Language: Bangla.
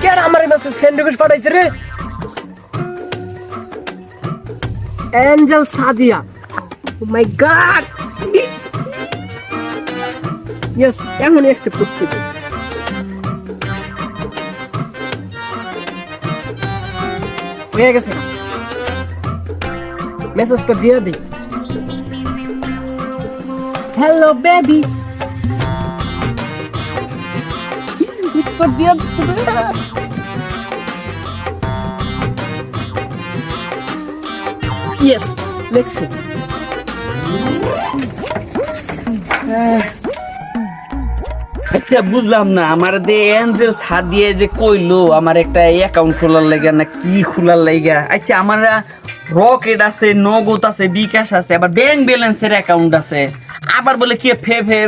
কেন আমার মেসেজ ফ্রেন্ড রিকোয়েস্ট পাঠাইছে রে? অ্যাঞ্জেল সাদিয়া, ও মাই গড। ইয়েস, এখনই অ্যাকসেপ্ট করতে দে। হয়ে গেছে, মেসেজটা দিয়ে দে। হ্যালো বেবি, উত্তর দিয়ে ইয়েস লেখছি। আচ্ছা বুঝলাম না, আমার যে এঞ্জেল সাদিয়ে যে কইলো আমার একটা অ্যাকাউন্ট খোলার লাগা না কি খোলার লাগা। আচ্ছা আমার রকেট আছে, নগদ আছে, বিকাশ আছে, আবার ব্যাংক ব্যালেন্সের অ্যাকাউন্ট আছে, আবার বলে কি ফে ফে